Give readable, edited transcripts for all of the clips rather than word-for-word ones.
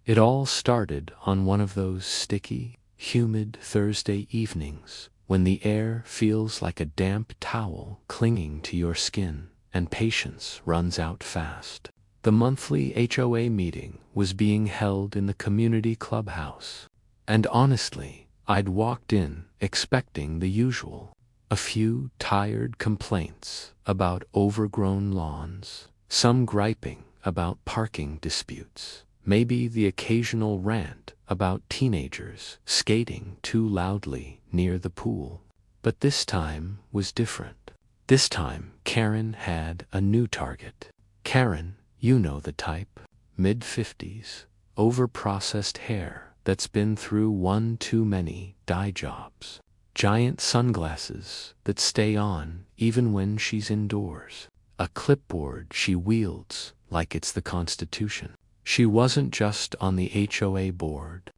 It all started on one of those sticky, humid Thursday evenings when the air feels like a damp towel clinging to your skin and patience runs out fast. The monthly HOA meeting was being held in the community clubhouse, and honestly, I'd walked in expecting the usual. A few tired complaints about overgrown lawns, some griping about parking disputes, maybe the occasional rant about teenagers skating too loudly near the pool. But this time was different. This time, Karen had a new target. Karen, you know the type, mid-50s, over-processed hair that's been through one too many dye jobs. Giant sunglasses that stay on even when she's indoors. A clipboard she wields like it's the Constitution. She wasn't just on the HOA board.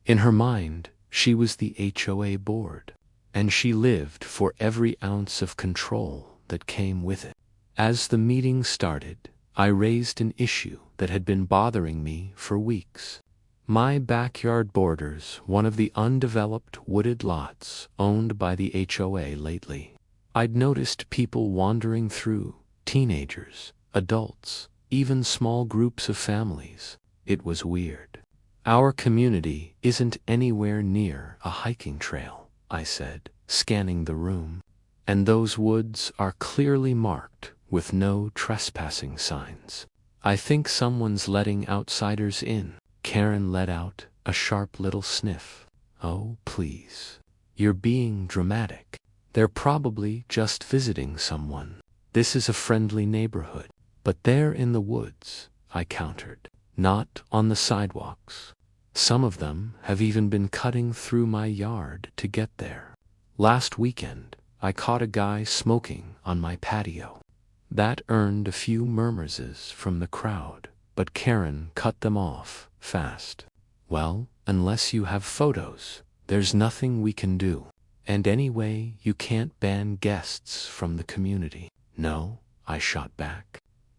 In her mind, she was the HOA board, and she lived for every ounce of control that came with it. As the meeting started, I raised an issue that had been bothering me for weeks. My backyard borders one of the undeveloped wooded lots owned by the HOA lately. I'd noticed people wandering through, teenagers, adults, even small groups of families. It was weird. Our community isn't anywhere near a hiking trail, I said, scanning the room. And those woods are clearly marked with no trespassing signs. I think someone's letting outsiders in. Karen let out a sharp little sniff. Oh, please. You're being dramatic. They're probably just visiting someone. This is a friendly neighborhood. But they're in the woods, I countered. Not on the sidewalks. Some of them have even been cutting through my yard to get there. Last weekend, I caught a guy smoking on my patio. That earned a few murmurs from the crowd, but Karen cut them off fast. Well, unless you have photos, there's nothing we can do. And anyway, you can't ban guests from the community. No, I shot back.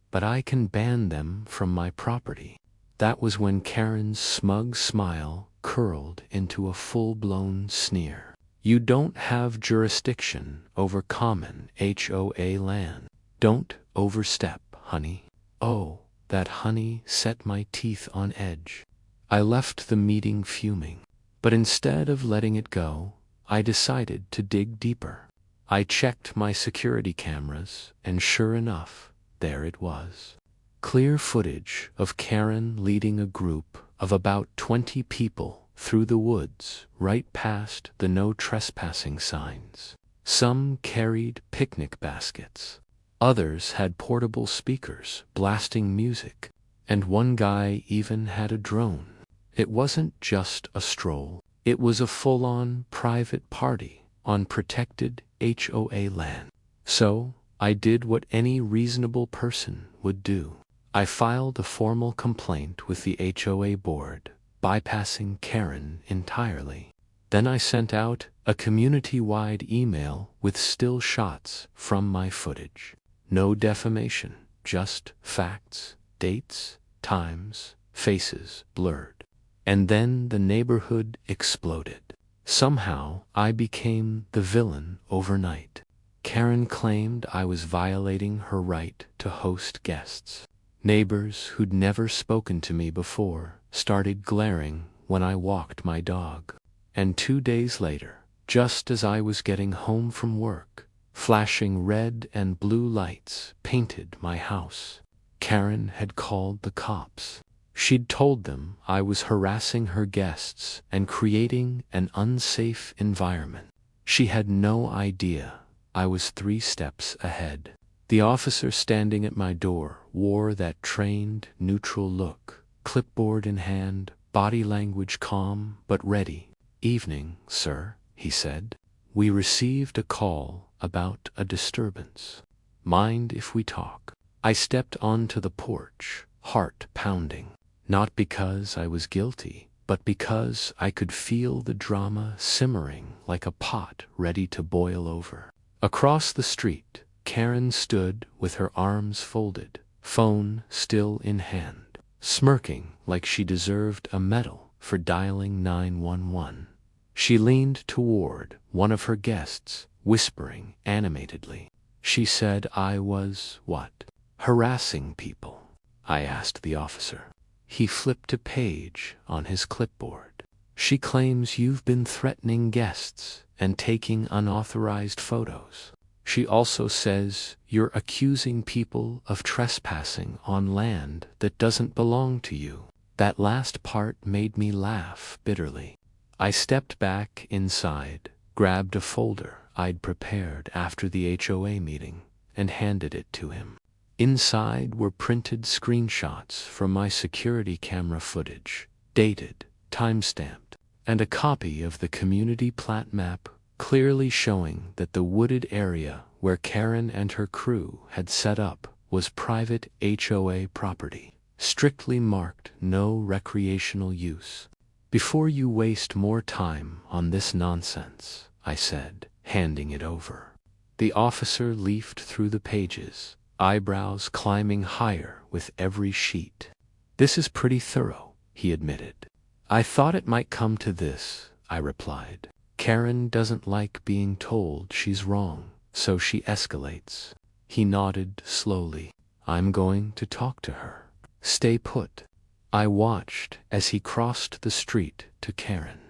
But I can ban them from my property. That was when Karen's smug smile curled into a full-blown sneer. You don't have jurisdiction over common HOA land. Don't overstep, honey. Oh, that honey set my teeth on edge. I left the meeting fuming, but instead of letting it go, I decided to dig deeper. I checked my security cameras, and sure enough, there it was. Clear footage of Karen leading a group of about 20 people through the woods right past the no trespassing signs. Some carried picnic baskets. Others had portable speakers blasting music, and one guy even had a drone. It wasn't just a stroll. It was a full-on private party on protected HOA land. So, I did what any reasonable person would do. I filed a formal complaint with the HOA board, bypassing Karen entirely. Then I sent out a community-wide email with still shots from my footage. No defamation, just facts, dates, times, faces blurred. And then the neighborhood exploded. Somehow, I became the villain overnight. Karen claimed I was violating her right to host guests. Neighbors who'd never spoken to me before started glaring when I walked my dog. And 2 days later, just as I was getting home from work, flashing red and blue lights painted my house. Karen had called the cops. She'd told them I was harassing her guests and creating an unsafe environment. She had no idea I was 3 steps ahead. The officer standing at my door wore that trained, neutral look, clipboard in hand, body language calm but ready. "Evening, sir," he said. "We received a call about a disturbance. Mind if we talk?" I stepped onto the porch, heart pounding. Not because I was guilty, but because I could feel the drama simmering like a pot ready to boil over. Across the street, Karen stood with her arms folded, phone still in hand. smirking like she deserved a medal for dialing 911. She leaned toward one of her guests, whispering animatedly. She said I was, what? Harassing people? I asked the officer. He flipped a page on his clipboard. She claims you've been threatening guests and taking unauthorized photos. She also says you're accusing people of trespassing on land that doesn't belong to you. That last part made me laugh bitterly. I stepped back inside, grabbed a folder I'd prepared after the HOA meeting, and handed it to him. Inside were printed screenshots from my security camera footage, dated, timestamped, and a copy of the community plat map clearly showing that the wooded area where Karen and her crew had set up was private HOA property, strictly marked no recreational use. Before you waste more time on this nonsense, I said, handing it over. The officer leafed through the pages, eyebrows climbing higher with every sheet. This is pretty thorough, he admitted. I thought it might come to this, I replied. Karen doesn't like being told she's wrong, so she escalates. He nodded slowly. I'm going to talk to her. Stay put. I watched as he crossed the street to Karen.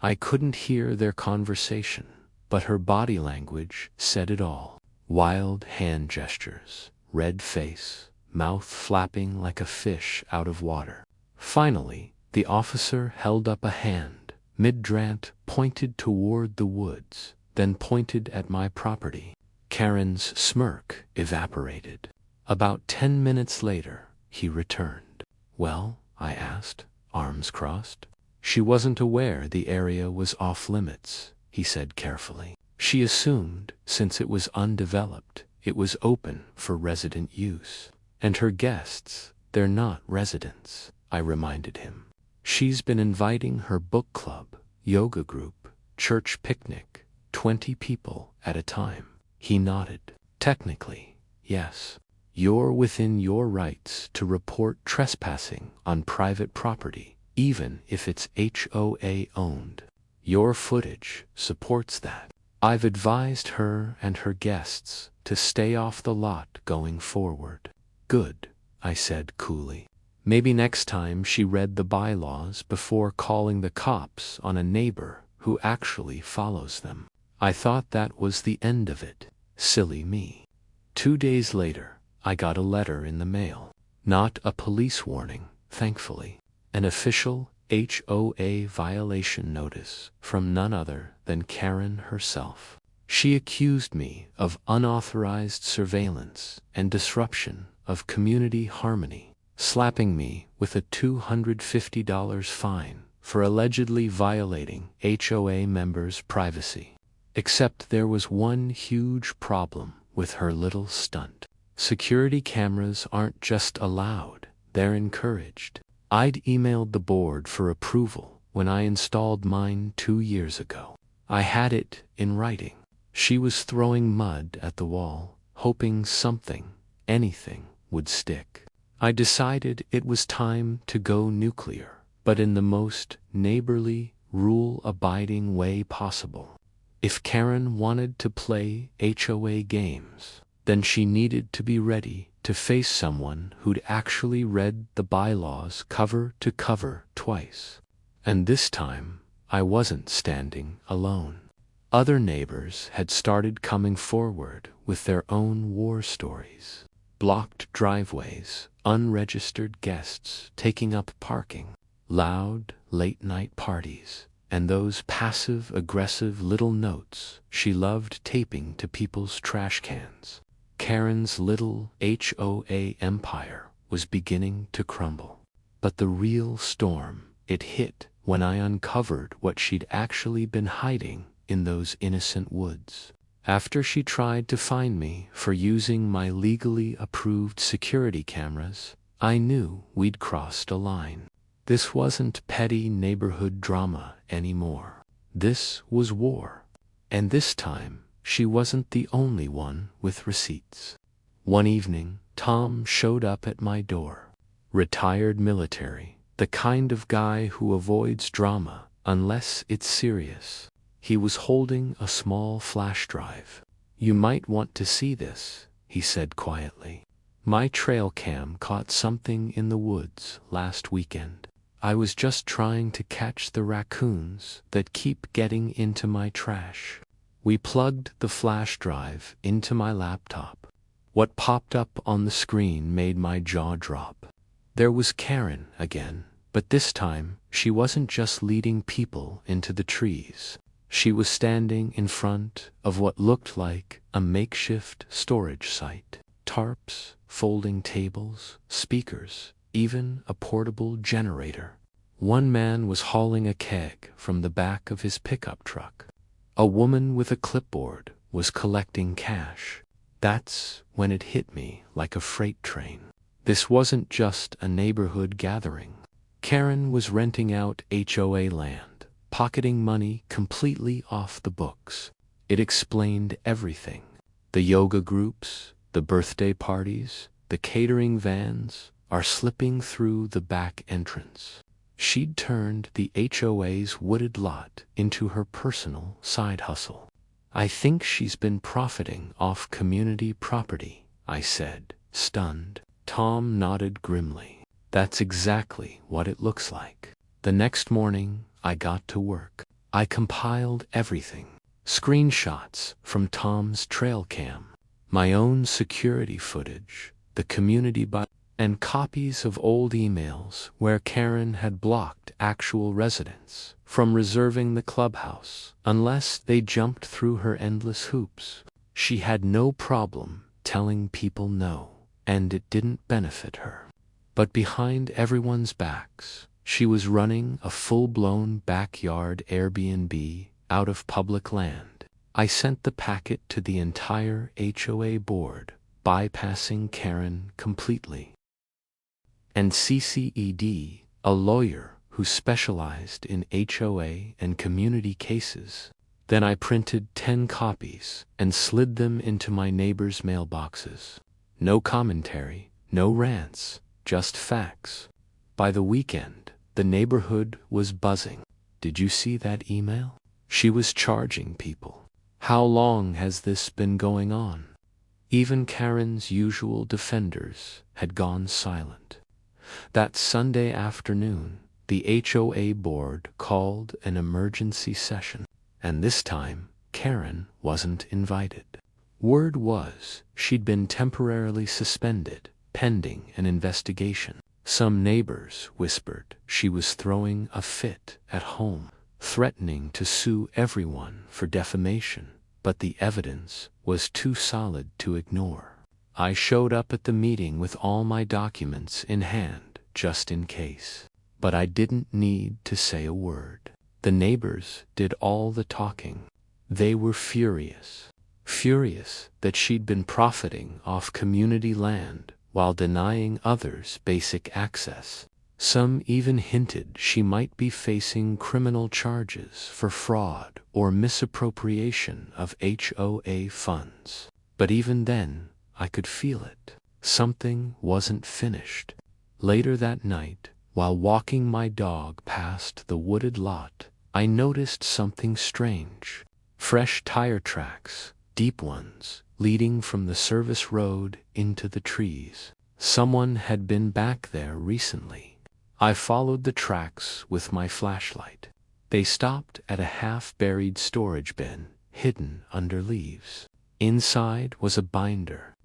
I couldn't hear their conversation, but her body language said it all. Wild hand gestures, red face, mouth flapping like a fish out of water. Finally, the officer held up a hand, mid-drant, pointed toward the woods, then pointed at my property. Karen's smirk evaporated. About 10 minutes later, he returned. Well, I asked, arms crossed. She wasn't aware the area was off limits, he said carefully. She assumed, since it was undeveloped, it was open for resident use. And her guests, they're not residents, I reminded him. She's been inviting her book club, yoga group, church picnic, 20 people at a time. He nodded. Technically, yes. You're within your rights to report trespassing on private property, even if it's HOA owned. Your footage supports that. I've advised her and her guests to stay off the lot going forward. Good, I said coolly. Maybe next time she read the bylaws before calling the cops on a neighbor who actually follows them. I thought that was the end of it. Silly me. 2 days later, I got a letter in the mail. Not a police warning, thankfully. An official HOA violation notice from none other than Karen herself. She accused me of unauthorized surveillance and disruption of community harmony, slapping me with a $250 fine for allegedly violating HOA members' privacy. Except there was one huge problem with her little stunt. Security cameras aren't just allowed, they're encouraged. I'd emailed the board for approval when I installed mine 2 years ago. I had it in writing. She was throwing mud at the wall, hoping something, anything, would stick. I decided it was time to go nuclear, but in the most neighborly, rule-abiding way possible. If Karen wanted to play HOA games, then she needed to be ready to face someone who'd actually read the bylaws cover to cover twice. And this time, I wasn't standing alone. Other neighbors had started coming forward with their own war stories. Blocked driveways, unregistered guests taking up parking, loud, late-night parties, and those passive-aggressive little notes she loved taping to people's trash cans. Karen's little HOA empire was beginning to crumble. But the real storm, it hit when I uncovered what she'd actually been hiding in those innocent woods. After she tried to find me for using my legally approved security cameras, I knew we'd crossed a line. This wasn't petty neighborhood drama anymore. This was war. And this time, she wasn't the only one with receipts. One evening, Tom showed up at my door. Retired military. The kind of guy who avoids drama unless it's serious. He was holding a small flash drive. "You might want to see this," he said quietly. "My trail cam caught something in the woods last weekend. I was just trying to catch the raccoons that keep getting into my trash." We plugged the flash drive into my laptop. What popped up on the screen made my jaw drop. There was Karen again, but this time she wasn't just leading people into the trees. She was standing in front of what looked like a makeshift storage site. Tarps, folding tables, speakers, even a portable generator. One man was hauling a keg from the back of his pickup truck. A woman with a clipboard was collecting cash. That's when it hit me like a freight train. This wasn't just a neighborhood gathering. Karen was renting out HOA land, pocketing money completely off the books. It explained everything. The yoga groups, the birthday parties, the catering vans are slipping through the back entrance. She'd turned the HOA's wooded lot into her personal side hustle. "I think she's been profiting off community property," I said, stunned. Tom nodded grimly. "That's exactly what it looks like." The next morning, I got to work. I compiled everything. Screenshots from Tom's trail cam, my own security footage, the community and copies of old emails where Karen had blocked actual residents from reserving the clubhouse unless they jumped through her endless hoops. She had no problem telling people no, and it didn't benefit her. But behind everyone's backs, she was running a full-blown backyard Airbnb out of public land. I sent the packet to the entire HOA board, bypassing Karen completely. And CCED, a lawyer who specialized in HOA and community cases. Then I printed 10 copies and slid them into my neighbors' mailboxes. No commentary, no rants, just facts. By the weekend, the neighborhood was buzzing. "Did you see that email? She was charging people. How long has this been going on?" Even Karen's usual defenders had gone silent. That Sunday afternoon, the HOA board called an emergency session, and this time Karen wasn't invited. Word was she'd been temporarily suspended, pending an investigation. Some neighbors whispered she was throwing a fit at home, threatening to sue everyone for defamation, but the evidence was too solid to ignore. I showed up at the meeting with all my documents in hand, just in case. But I didn't need to say a word. The neighbors did all the talking. They were furious. Furious that she'd been profiting off community land while denying others basic access. Some even hinted she might be facing criminal charges for fraud or misappropriation of HOA funds. But even then, I could feel it. Something wasn't finished. Later that night, while walking my dog past the wooded lot, I noticed something strange. Fresh tire tracks, deep ones, leading from the service road into the trees. Someone had been back there recently. I followed the tracks with my flashlight. They stopped at a half-buried storage bin, hidden under leaves. Inside was a binder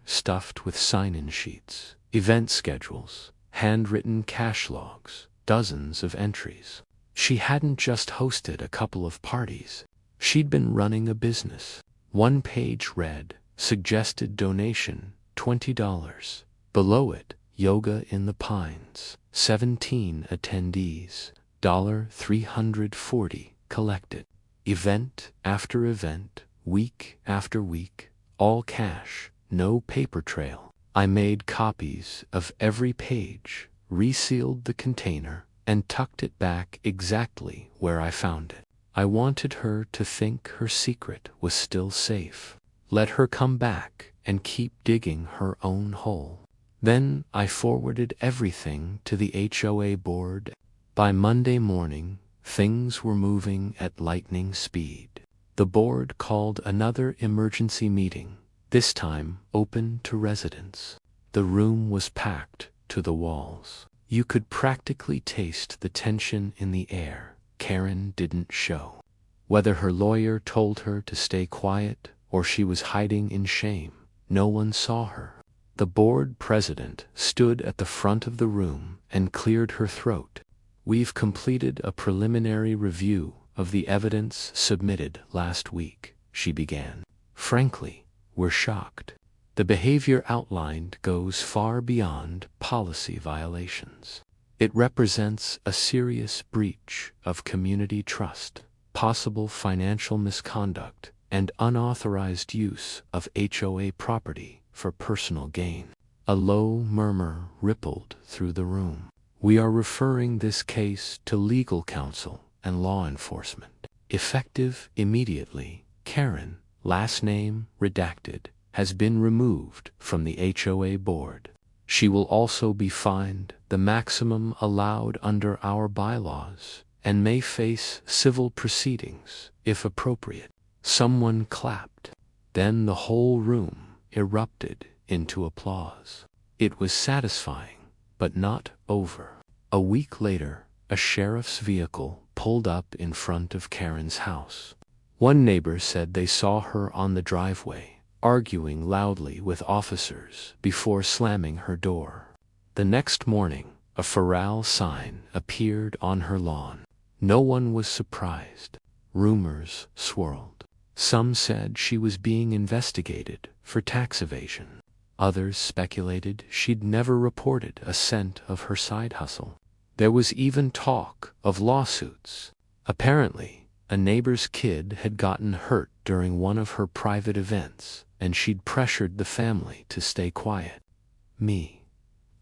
stuffed with sign-in sheets, event schedules, handwritten cash logs, dozens of entries. She hadn't just hosted a couple of parties. She'd been running a business. One page read, "Suggested donation, $20. Below it, Yoga in the Pines, 17 attendees, $340 collected. Event after event, week after week, all cash, no paper trail." I made copies of every page, resealed the container, and tucked it back exactly where I found it. I wanted her to think her secret was still safe. Let her come back and keep digging her own hole. Then I forwarded everything to the HOA board. By Monday morning, things were moving at lightning speed. The board called another emergency meeting, this time open to residents. The room was packed to the walls. You could practically taste the tension in the air. Karen didn't show. Whether her lawyer told her to stay quiet or she was hiding in shame, no one saw her. The board president stood at the front of the room and cleared her throat. "We've completed a preliminary review of the evidence submitted last week," she began. "Frankly, we're shocked. The behavior outlined goes far beyond policy violations. It represents a serious breach of community trust, possible financial misconduct, and unauthorized use of HOA property for personal gain." A low murmur rippled through the room. "We are referring this case to legal counsel and law enforcement. Effective immediately, Karen, last name redacted, has been removed from the HOA board. She will also be fined the maximum allowed under our bylaws and may face civil proceedings if appropriate." Someone clapped. Then the whole room erupted into applause. It was satisfying, but not over. A week later, a sheriff's vehicle pulled up in front of Karen's house. One neighbor said they saw her on the driveway, arguing loudly with officers before slamming her door. The next morning, a Farrell sign appeared on her lawn. No one was surprised. Rumors swirled. Some said she was being investigated for tax evasion. Others speculated she'd never reported a cent of her side hustle. There was even talk of lawsuits. Apparently, a neighbor's kid had gotten hurt during one of her private events, and she'd pressured the family to stay quiet.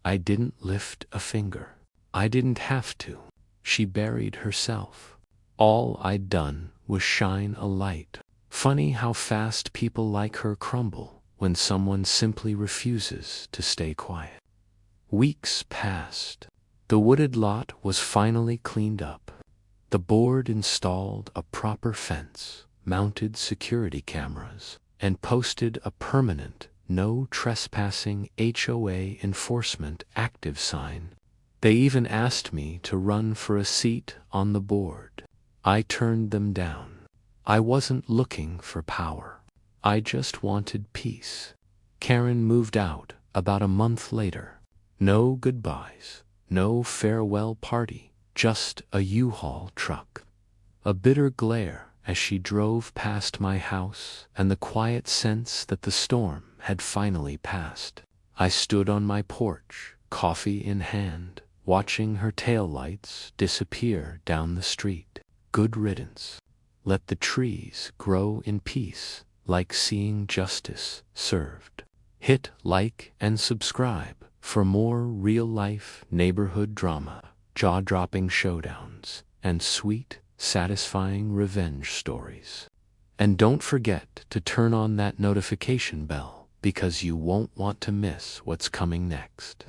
I didn't lift a finger. I didn't have to. She buried herself. All I'd done was shine a light. Funny how fast people like her crumble when someone simply refuses to stay quiet. Weeks passed. The wooded lot was finally cleaned up. The board installed a proper fence, mounted security cameras, and posted a permanent "No Trespassing HOA Enforcement Active" sign. They even asked me to run for a seat on the board. I turned them down. I wasn't looking for power. I just wanted peace. Karen moved out about a month later. No goodbyes, no farewell party, just a U-Haul truck. A bitter glare as she drove past my house and the quiet sense that the storm had finally passed. I stood on my porch, coffee in hand, watching her taillights disappear down the street. Good riddance. Let the trees grow in peace, like seeing justice served. Hit like and subscribe for more real-life neighborhood drama, jaw-dropping showdowns, and sweet, satisfying revenge stories. And don't forget to turn on that notification bell, because you won't want to miss what's coming next.